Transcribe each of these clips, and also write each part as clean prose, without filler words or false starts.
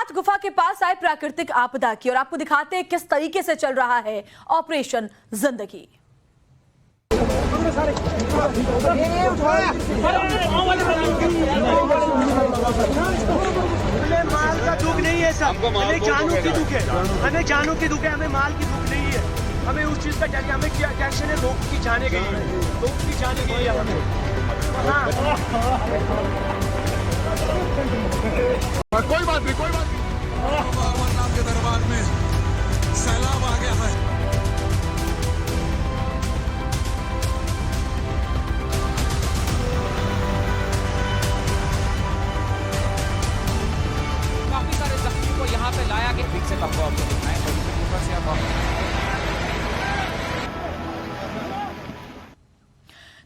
अमरनाथ गुफा के पास आए प्राकृतिक आपदा की और आपको दिखाते हैं किस तरीके से चल रहा है ऑपरेशन जिंदगी। माल का दुख नहीं है सर, हमें जानों की दुख है, हमें जानों की दुख है, हमें माल की दुख नहीं है। हमें उस चीज का क्या, हमें क्या टेंशन है, लोग की जाने गई है, लोग की जाने गई है हमें। कोई बात नहीं, कोई बात नहीं। अमरनाथ के दरबार में सैलाब आ गया है। काफी सारे जख्मी को यहाँ पे लाया गया। ठीक से आपको दिखाएं ऊपर से आप।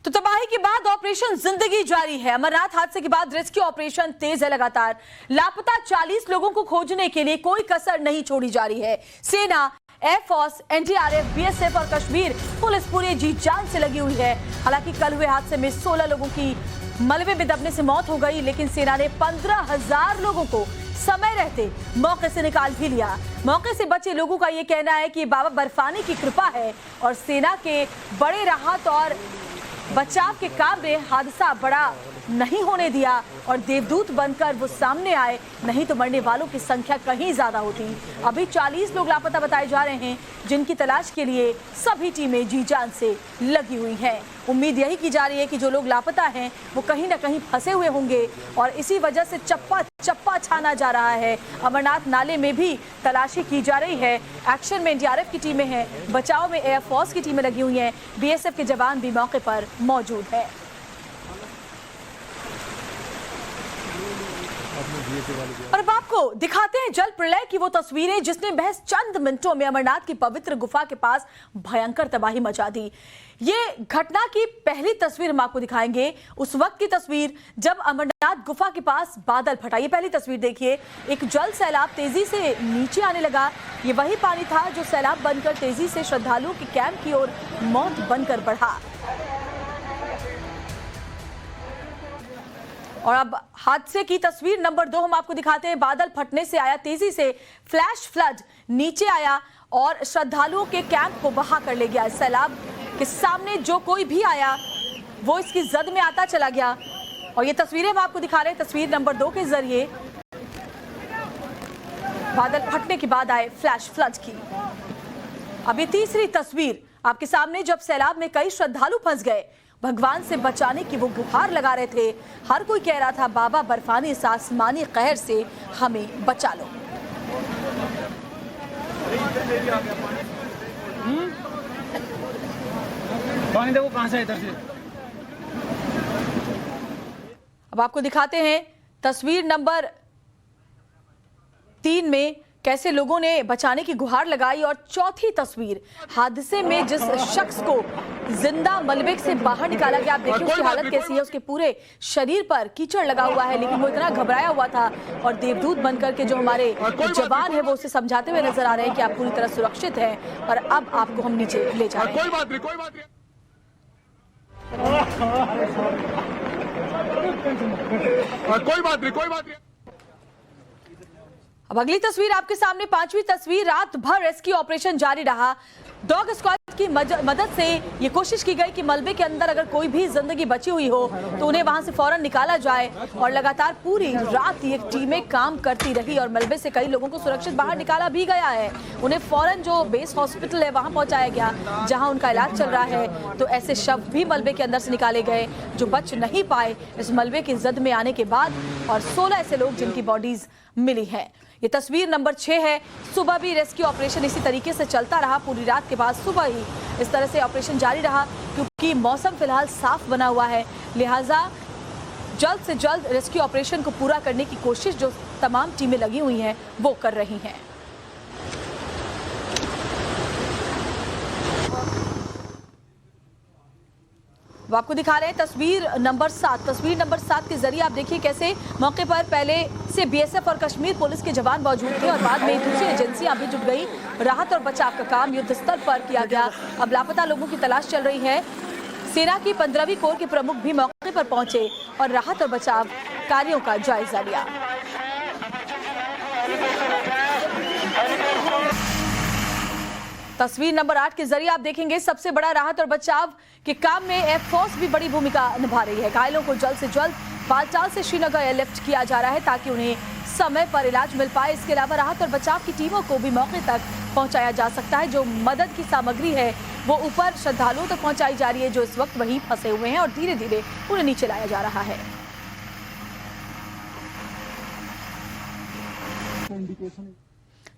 तो तबाही के बाद ऑपरेशन जिंदगी जारी है। अमरनाथ हादसे के बाद रेस्क्यू ऑपरेशन तेज है लगातार। लापता 40 लोगों को खोजने के लिए कोई कसर नहीं छोड़ी जा रही है। सेना, एयरफोर्स, एनडीआरएफ, बीएसएफ और कश्मीर पुलिस पूरी जी जान से लगी हुई है। हालांकि कल हुए हादसे में 16 लोगों की मलबे में दबने से मौत हो गई, लेकिन सेना ने 15,000 लोगों को समय रहते मौके से निकाल भी लिया। मौके से बचे लोगों का यह कहना है कि बाबा बर्फानी की कृपा है और सेना के बड़े राहत और बचाव के काम ने हादसा बड़ा नहीं होने दिया और देवदूत बनकर वो सामने आए, नहीं तो मरने वालों की संख्या कहीं ज्यादा होती। अभी 40 लोग लापता बताए जा रहे हैं, जिनकी तलाश के लिए सभी टीमें जी जान से लगी हुई हैं। उम्मीद यही की जा रही है कि जो लोग लापता हैं वो कहीं ना कहीं फंसे हुए होंगे और इसी वजह से चप्पा चप्पा छाना जा रहा है। अमरनाथ नाले में भी तलाशी की जा रही है। एक्शन में एनडीआरएफ की टीमें हैं, बचाव में एयरफोर्स की टीमें लगी हुई हैं, बीएसएफ के जवान भी मौके पर मौजूद है। और अब आपको दिखाते हैं जल प्रलय की वो तस्वीरें जिसने महज चंद मिनटों में अमरनाथ की पवित्र गुफा के पास भयंकर तबाही मचा दी। ये घटना की पहली तस्वीर हम आपको दिखाएंगे, उस वक्त की तस्वीर जब अमरनाथ गुफा के पास बादल फटा। ये पहली तस्वीर देखिए, एक जल सैलाब तेजी से नीचे आने लगा। ये वही पानी था जो सैलाब बनकर तेजी से श्रद्धालुओं के कैंप की ओर मौत बनकर बढ़ा। और अब हादसे की तस्वीर नंबर 2 हम आपको दिखाते हैं। बादल फटने से आया तेजी से फ्लैश फ्लड नीचे आया और श्रद्धालुओं के कैंप को बहा कर ले गया। सैलाब के सामने जो कोई भी आया वो इसकी जद में आता चला गया। और ये तस्वीरें हम आपको दिखा रहे हैं तस्वीर नंबर 2 के जरिए। बादल फटने के बाद आए फ्लैश फ्लड की। अब ये तीसरी तस्वीर आपके सामने, जब सैलाब में कई श्रद्धालु फंस गए, भगवान से बचाने की वो गुहार लगा रहे थे। हर कोई कह रहा था, बाबा बर्फानी इस आसमानी कहर से हमें बचा लो। पानी देखो कहां से इधर से। अब आपको दिखाते हैं तस्वीर नंबर 3 में कैसे लोगों ने बचाने की गुहार लगाई। और चौथी तस्वीर, हादसे में जिस शख्स को जिंदा मलबे से बाहर निकाला गया, आप देखिए उसकी हालत कैसी है। उसके पूरे शरीर पर कीचड़ लगा हुआ है, लेकिन वो इतना घबराया हुआ था और देवदूत बनकर के जो हमारे जवान है वो उसे समझाते हुए नजर आ रहे हैं कि आप पूरी तरह सुरक्षित हैं और अब आपको हम नीचे ले जा रहे हैं। कोई बात नहीं, कोई बात नहीं, कोई बात नहीं, कोई बात नहीं। अब अगली तस्वीर आपके सामने, 5वीं तस्वीर। रात भर रेस्क्यू ऑपरेशन जारी रहा। डॉग स्क्वाड की मदद से ये कोशिश की गई कि मलबे के अंदर अगर कोई भी जिंदगी बची हुई हो तो उन्हें वहां से फौरन निकाला जाए। और लगातार पूरी रात ये टीमें काम करती रही और मलबे से कई लोगों को सुरक्षित बाहर निकाला भी गया है। उन्हें फौरन जो बेस हॉस्पिटल है वहां पहुंचाया गया, जहां उनका इलाज चल रहा है। तो ऐसे शव भी मलबे के अंदर से निकाले गए जो बच नहीं पाए इस मलबे की जद में आने के बाद। और 16 ऐसे लोग जिनकी बॉडीज मिली है। ये तस्वीर नंबर 6 है। सुबह भी रेस्क्यू ऑपरेशन इसी तरीके से चलता रहा। पूरी रात के बाद सुबह ही इस तरह से ऑपरेशन जारी रहा, क्योंकि मौसम फिलहाल साफ बना हुआ है। लिहाजा जल्द से जल्द रेस्क्यू ऑपरेशन को पूरा करने की कोशिश जो तमाम टीमें लगी हुई हैं वो कर रही हैं। वो आपको दिखा रहे हैं तस्वीर नंबर 7। तस्वीर नंबर 7 के जरिए आप देखिए कैसे मौके पर पहले से बीएसएफ और कश्मीर पुलिस के जवान मौजूद थे और बाद में दूसरी एजेंसियां भी जुट गई। राहत और बचाव का काम युद्ध स्तर पर किया गया। अब लापता लोगों की तलाश चल रही है। सेना की 15वीं कोर के प्रमुख भी मौके पर पहुंचे और राहत और बचाव कार्यों का जायजा लिया। तस्वीर नंबर 8 के जरिए आप देखेंगे सबसे बड़ा राहत और बचाव के काम में एयरफोर्स भी बड़ी भूमिका निभा रही है। घायलों को जल्द से जल्द बालटाल से श्रीनगर एयरलिफ्ट किया जा रहा है ताकि उन्हें समय पर इलाज मिल पाए। इसके अलावा राहत और बचाव की टीमों को भी मौके तक पहुंचाया जा सकता है। जो मदद की सामग्री है वो ऊपर श्रद्धालुओं तक पहुंचाई जा रही है जो इस वक्त वहीं फंसे हुए हैं और धीरे धीरे उन्हें नीचे लाया जा रहा है।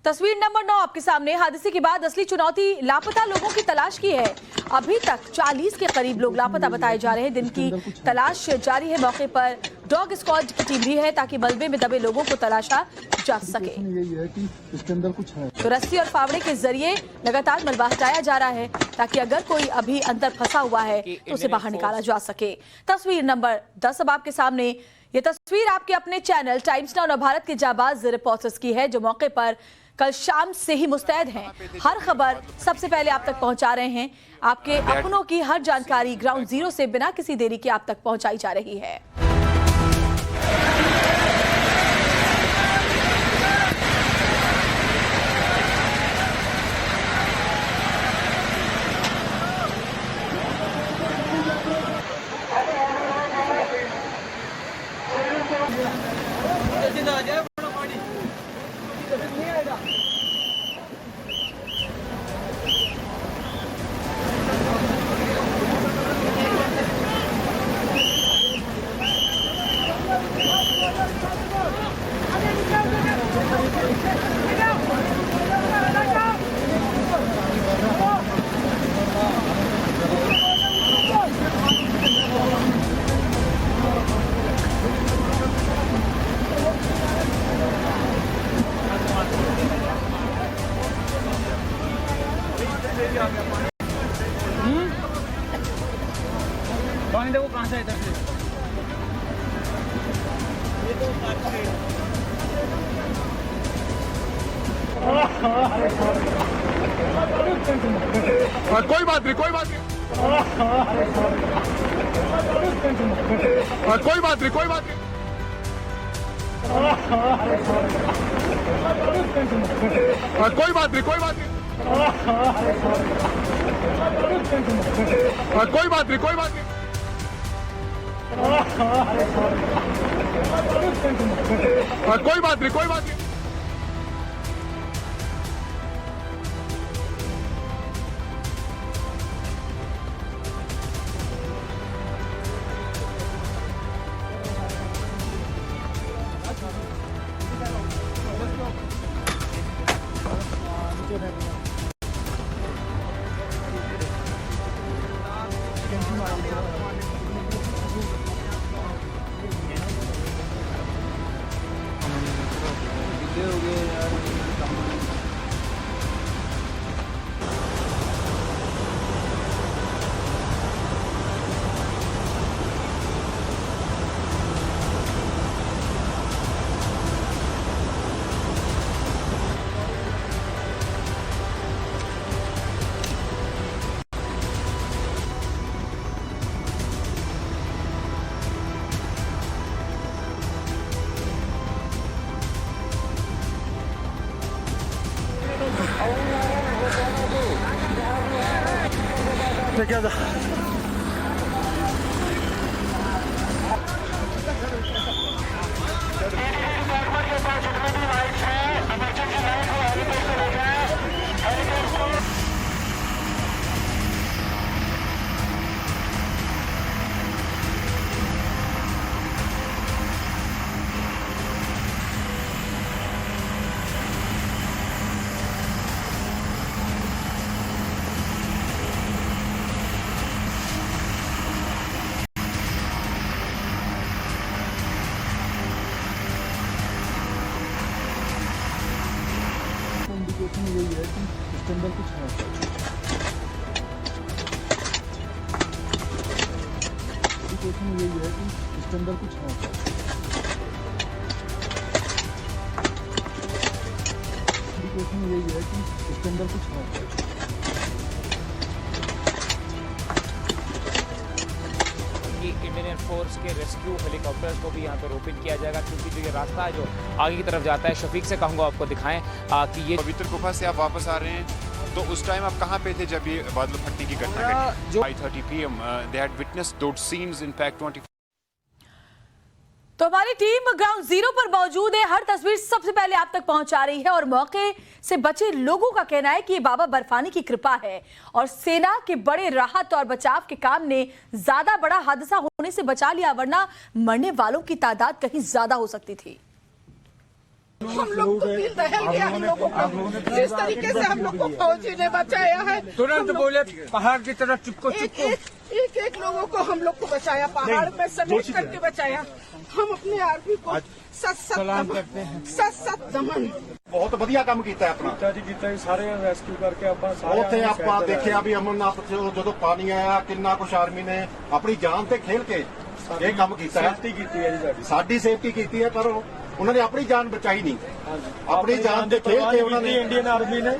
तस्वीर नंबर 9 आपके सामने। हादसे के बाद असली चुनौती लापता लोगों की तलाश की है। अभी तक 40 के करीब लोग लापता बताए जा रहे हैं। दिन की तलाश जारी है। मौके पर डॉग स्क्वाड की टीम भी है ताकि मलबे में दबे लोगों को तलाशा जा सके। यही है कि इसके अंदर कुछ है। तो रस्सी और फावड़े के जरिए लगातार मलबा हटाया जा रहा है ताकि अगर कोई अभी अंदर फंसा हुआ है तो उसे बाहर निकाला जा सके। तस्वीर नंबर 10 अब आपके सामने। ये तस्वीर आपके अपने चैनल टाइम्स नाउ भारत के जाबाज रिपोर्टर्स की है जो मौके पर कल शाम से ही मुस्तैद हैं। हर खबर सबसे पहले आप तक पहुंचा रहे हैं। आपके अपनों की हर जानकारी ग्राउंड जीरो से बिना किसी देरी के आप तक पहुंचाई जा रही है। पानी देखो कहां से इधर से कोई बात नहीं, कोई बात नहीं, कोई बात नहीं, कोई बात नहीं, कोई बात नहीं, कोई बात नहीं, कोई बात नहीं, कोई बात नहीं, कोई बात नहीं, कोई बात नहीं। क्या था? इंडिकेशन यही है कि इसके अंदर कुछ है। इंडिकेशन यही है कि इसके अंदर कुछ है। इंडिकेशन यही है कि इसके अंदर कुछ है। ये इंडियन एयरफोर्स के रेस्क्यू हेलीकॉप्टर्स को भी यहाँ पर रोपित किया जाएगा, क्योंकि जो ये रास्ता है जो आगे की तरफ जाता है, शफीक से कहूँगा आपको दिखाएं कि ये पवित्र गुफा से आप वापस आ रहे हैं, तो उस टाइम आप कहाँ पे थे जब ये बादल फटने की घटना घटी? जो 5:30 PM they had witnessed those scenes in fact 20। तो हमारी टीम ग्राउंड जीरो पर मौजूद है, हर तस्वीर सबसे पहले आप तक पहुंचा रही है और मौके से बचे लोगों का कहना है कि ये बाबा बर्फानी की कृपा है और सेना के बड़े राहत और बचाव के काम ने ज्यादा बड़ा हादसा होने से बचा लिया, वरना मरने वालों की तादाद कहीं ज्यादा हो सकती थी। हम लोग को दिल दहल गया, हम लोगों को जिस तरीके से हम लोग को फौजी ने बचाया है, तुरंत बोले पहाड़ की तरफ चिपको एक लोगों को हम लोग को बचाया, पहाड़ में समेट करके बचाया। हम अपने आर्मी को सत दमन ਬਹੁਤ ਵਧੀਆ ਕੰਮ ਕੀਤਾ ਆਪਣਾ जी ਕੀਤਾ ਸਾਰੇ ਰੈਸਕਿਊ ਕਰਕੇ ਆਪਾਂ ਉੱਥੇ ਆਪਾਂ ਦੇਖਿਆ ਵੀ ਅਮਰਨਾਥ ਜਦੋਂ ਪਾਣੀ ਆਇਆ ਕਿੰਨਾ ਕੁਛ ਆਰਮੀ ਨੇ ਆਪਣੀ ਜਾਨ ਤੇ ਖੇਲ ਕੇ ਇਹ ਕੰਮ ਕੀਤਾ ਹੈ। ਸੇਫਟੀ ਕੀਤੀ ਹੈ ਜੀ ਸਾਡੀ ਸੇਫਟੀ ਕੀਤੀ ਹੈ, ਪਰ ਉਹਨਾਂ ਨੇ ਆਪਣੀ ਜਾਨ ਬਚਾਈ ਨਹੀਂ, ਆਪਣੀ ਜਾਨ ਤੇ ਖੇਲ ਕੇ ਉਹਨਾਂ ਨੇ ਇੰਡੀਅਨ ਆਰਮੀ ਨੇ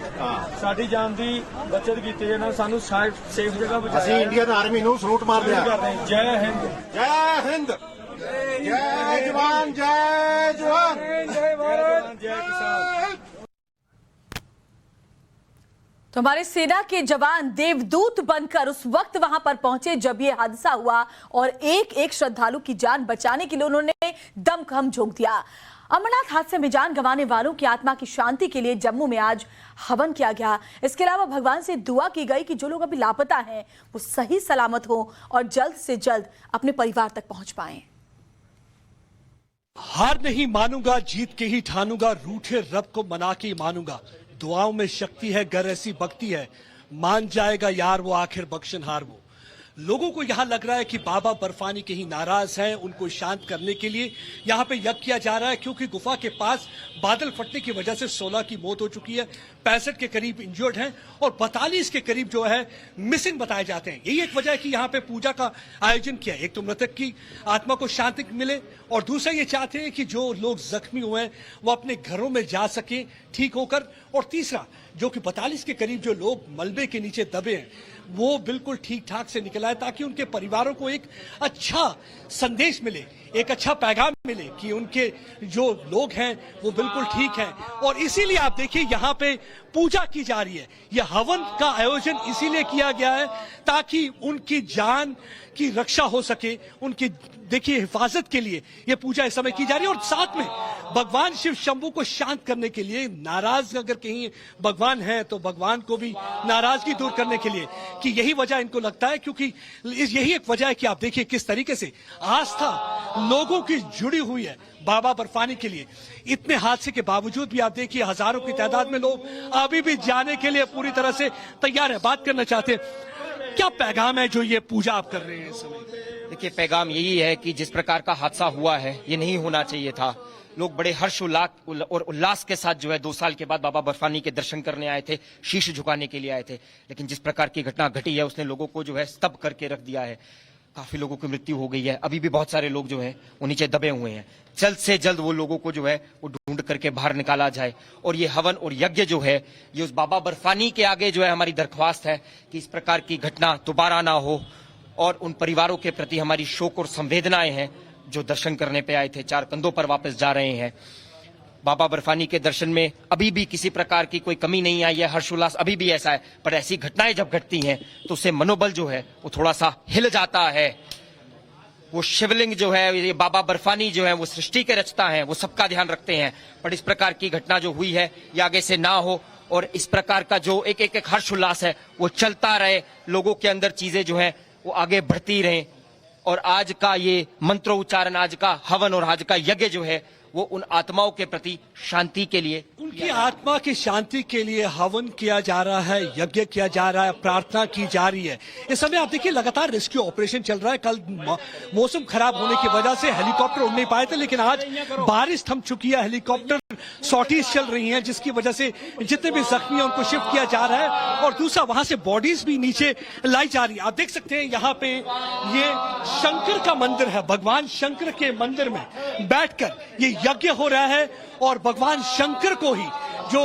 ਸਾਡੀ ਜਾਨ ਦੀ ਬਚਤ ਕੀਤੀ ਹੈ ਨਾ, ਸਾਨੂੰ ਸੇਫ ਜਗ੍ਹਾ ਬਚਾਇਆ। ਅਸੀਂ ਇੰਡੀਅਨ ਆਰਮੀ ਨੂੰ ਸਲੂਟ ਮਾਰਦੇ ਹਾਂ। ਜੈ ਹਿੰਦ, ਜੈ ਹਿੰਦ, जय जवान, जय जवान, जय भारत, जय किसान। तो हमारे सेना के जवान देवदूत बनकर उस वक्त वहां पर पहुंचे जब ये हादसा हुआ और एक एक श्रद्धालु की जान बचाने के लिए उन्होंने दमखम झोंक दिया। अमरनाथ हादसे में जान गंवाने वालों की आत्मा की शांति के लिए जम्मू में आज हवन किया गया। इसके अलावा भगवान से दुआ की गई कि जो लोग अभी लापता हैं वो सही सलामत हो और जल्द से जल्द अपने परिवार तक पहुंच पाएं। हार नहीं मानूंगा, जीत के ही ठानूंगा, रूठे रब को मना के ही मानूंगा। दुआओं में शक्ति है, गर ऐसी भक्ति है, मान जाएगा यार वो आखिर बख्शनहार वो। लोगों को यहां लग रहा है कि बाबा बर्फानी कहीं नाराज हैं, उनको शांत करने के लिए यहां पे यज्ञ किया जा रहा है, क्योंकि गुफा के पास बादल फटने की वजह से 16 की मौत हो चुकी है, 65 के करीब इंजर्ड हैं और 42 के करीब जो है मिसिंग बताए जाते हैं। यही एक वजह है कि यहाँ पे पूजा का आयोजन किया। एक तो मृतक की आत्मा को शांति मिले और दूसरा ये चाहते हैं कि जो लोग जख्मी हुए हैं वो अपने घरों में जा सके ठीक होकर, और तीसरा जो कि 42 के करीब जो लोग मलबे के नीचे दबे हैं वो बिल्कुल ठीक ठाक से निकल आए, ताकि उनके परिवारों को एक अच्छा संदेश मिले, एक अच्छा पैगाम मिले कि उनके जो लोग हैं वो बिल्कुल ठीक हैं। और इसीलिए आप देखिए यहाँ पे पूजा की जा रही है, यह हवन का आयोजन इसीलिए किया गया है ताकि उनकी जान की रक्षा हो सके, उनकी देखिए हिफाजत के लिए यह पूजा इस समय की जा रही है। और साथ में भगवान शिव शंभू को शांत करने के लिए, नाराज अगर कहीं भगवान है तो भगवान को भी नाराजगी दूर करने के लिए, कि यही वजह इनको लगता है, क्योंकि यही एक वजह है कि आप देखिए किस तरीके से आस्था लोगों की जुड़ी हुई है बाबा बर्फानी के लिए। इतने हादसे के बावजूद भी आप देखिए हजारों की तादाद में लोग अभी भी जाने के लिए पूरी तरह से तैयार है। बात करना चाहते हैं, क्या पैगाम है जो ये पूजा आप कर रहे हैं इस समय? देखिए, पैगाम यही है कि जिस प्रकार का हादसा हुआ है ये नहीं होना चाहिए था। लोग बड़े हर्षोल्लास और उल्लास के साथ जो है 2 साल के बाद बाबा बर्फानी के दर्शन करने आए थे, शीश झुकाने के लिए आए थे, लेकिन जिस प्रकार की घटना घटी है उसने लोगों को जो है स्तब्ध करके रख दिया है। काफी लोगों की मृत्यु हो गई है, अभी भी बहुत सारे लोग जो हैं वो नीचे दबे हुए हैं। जल्द से जल्द वो लोगों को जो है वो ढूंढ करके बाहर निकाला जाए। और ये हवन और यज्ञ जो है ये उस बाबा बर्फानी के आगे जो है हमारी दरख्वास्त है कि इस प्रकार की घटना दोबारा ना हो। और उन परिवारों के प्रति हमारी शोक और संवेदनाएं हैं जो दर्शन करने पे आए थे, 4 कंधों पर वापस जा रहे हैं। बाबा बर्फानी के दर्शन में अभी भी किसी प्रकार की कोई कमी नहीं आई है, हर्षोल्लास अभी भी ऐसा है। पर ऐसी घटनाएं जब घटती हैं तो उससे मनोबल जो है वो थोड़ा सा हिल जाता है। वो शिवलिंग जो है, ये बाबा बर्फानी जो है वो सृष्टि के रचता है, वो सबका ध्यान रखते हैं। पर इस प्रकार की घटना जो हुई है ये आगे से ना हो और इस प्रकार का जो एक हर्षोल्लास है वो चलता रहे, लोगों के अंदर चीजें जो है वो आगे बढ़ती रहें। और आज का ये मंत्रोच्चारण, आज का हवन और आज का यज्ञ जो है वो उन आत्माओं के प्रति शांति के लिए, उनकी आत्मा की शांति के लिए हवन किया जा रहा है, यज्ञ किया जा रहा है, प्रार्थना की जा रही है। इस समय आप देखिए लगातार रेस्क्यू ऑपरेशन चल रहा है। कल मौसम खराब होने की वजह से हेलीकॉप्टर उड़ नहीं पाए थे, लेकिन आज बारिश थम चुकी है, हेलीकॉप्टर सॉर्टीज चल रही हैं, जिसकी वजह से जितने भी जख्मी हैं उनको शिफ्ट किया जा रहा है। और दूसरा वहां से बॉडीज भी नीचे लाई जा रही है। आप देख सकते हैं यहाँ पे ये शंकर का मंदिर है, भगवान शंकर के मंदिर में बैठकर ये यज्ञ हो रहा है और भगवान शंकर को ही जो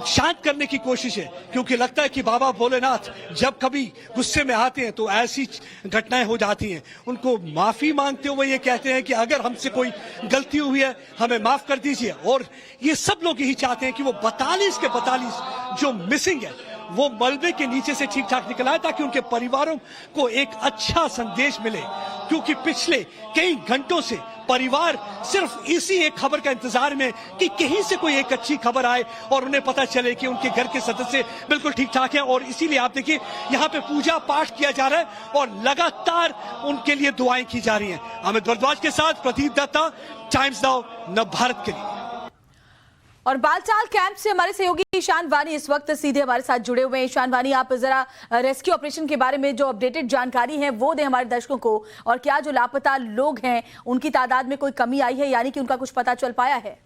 शांत करने की कोशिश है, क्योंकि लगता है कि बाबा भोलेनाथ जब कभी गुस्से में आते हैं तो ऐसी घटनाएं हो जाती हैं। उनको माफी मांगते हुए ये कहते हैं कि अगर हमसे कोई गलती हुई है हमें माफ कर दीजिए। और ये सब लोग यही चाहते हैं कि वो 42 के 42 जो मिसिंग है वो मलबे के नीचे से ठीक ठाक निकल आए, ताकि उनके परिवारों को एक अच्छा संदेश मिले। क्योंकि पिछले कई घंटों से परिवार सिर्फ इसी एक खबर का इंतजार में कि कहीं से कोई एक अच्छी खबर आए और उन्हें पता चले कि उनके घर के सदस्य बिल्कुल ठीक ठाक हैं। और इसीलिए आप देखिए यहाँ पे पूजा पाठ किया जा रहा है और लगातार उनके लिए दुआएं की जा रही हैं। अमित भारद्वाज के साथ प्रदीप दत्ता, टाइम्स नाउ नव भारत के लिए। और बालटाल कैंप से हमारे सहयोगी ईशान वानी इस वक्त सीधे हमारे साथ जुड़े हुए हैं। ईशान वानी, आप जरा रेस्क्यू ऑपरेशन के बारे में जो अपडेटेड जानकारी है वो दें हमारे दर्शकों को, और क्या जो लापता लोग हैं उनकी तादाद में कोई कमी आई है, यानी कि उनका कुछ पता चल पाया है?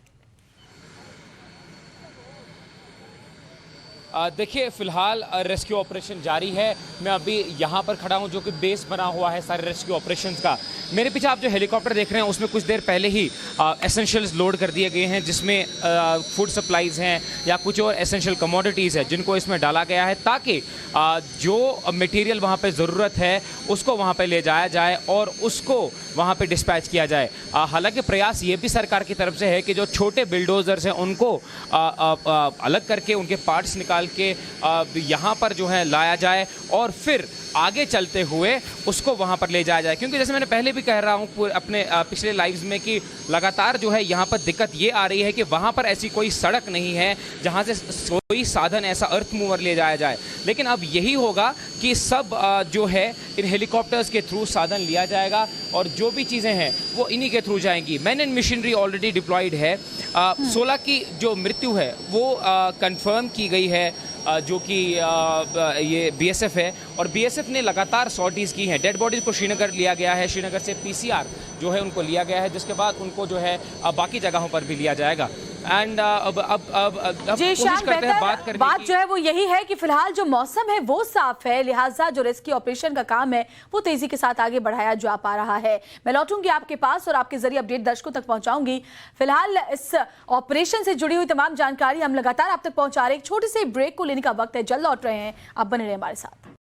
देखिए, फिलहाल रेस्क्यू ऑपरेशन जारी है। मैं अभी यहाँ पर खड़ा हूँ जो कि बेस बना हुआ है सारे रेस्क्यू ऑपरेशंस का। मेरे पीछे आप जो हेलीकॉप्टर देख रहे हैं उसमें कुछ देर पहले ही एसेंशियल्स लोड कर दिए गए हैं, जिसमें फूड सप्लाईज़ हैं या कुछ और एसेंशियल कमोडिटीज़ है जिनको इसमें डाला गया है, ताकि जो मटेरियल वहाँ पे ज़रूरत है उसको वहाँ पे ले जाया जाए और उसको वहाँ पे डिस्पैच किया जाए। हालांकि प्रयास ये भी सरकार की तरफ से है कि जो छोटे बिल्डोजर्स हैं उनको अलग करके उनके पार्ट्स निकाल के यहाँ पर जो है लाया जाए और फिर आगे चलते हुए उसको वहाँ पर ले जाया जाए। क्योंकि जैसे मैंने पहले भी कह रहा हूँ अपने पिछले लाइव्स में कि लगातार जो है यहाँ पर दिक्कत ये आ रही है कि वहाँ पर ऐसी कोई सड़क नहीं है जहाँ से कोई साधन ऐसा अर्थ मूवर ले जाया जाए। लेकिन अब यही होगा कि सब जो है इन हेलीकॉप्टर्स के थ्रू साधन लिया जाएगा और जो भी चीज़ें हैं वो इन्हीं के थ्रू जाएंगी। Man and machinery already deployed है। 16 की जो मृत्यु है वो कंफर्म की गई है, जो कि ये बीएसएफ है, और बीएसएफ ने लगातार सॉर्टीज़ की हैं। डेड बॉडीज़ को श्रीनगर लिया गया है, श्रीनगर से पीसीआर जो है उनको लिया गया है, जिसके बाद उनको जो है बाकी जगहों पर भी लिया जाएगा। एंड अब कोशिश करते हैं बात जो है वो यही है कि फिलहाल जो मौसम है वो साफ है, लिहाजा जो रेस्क्यू ऑपरेशन का काम है वो तेजी के साथ आगे बढ़ाया जा पा रहा है। मैं लौटूंगी आपके पास और आपके जरिए अपडेट दर्शकों तक पहुंचाऊंगी। फिलहाल इस ऑपरेशन से जुड़ी हुई तमाम जानकारी हम लगातार आप तक पहुंचा रहे हैं। एक छोटे से ब्रेक को लेने का वक्त है, जल्द लौट रहे हैं, आप बने रहे हमारे साथ।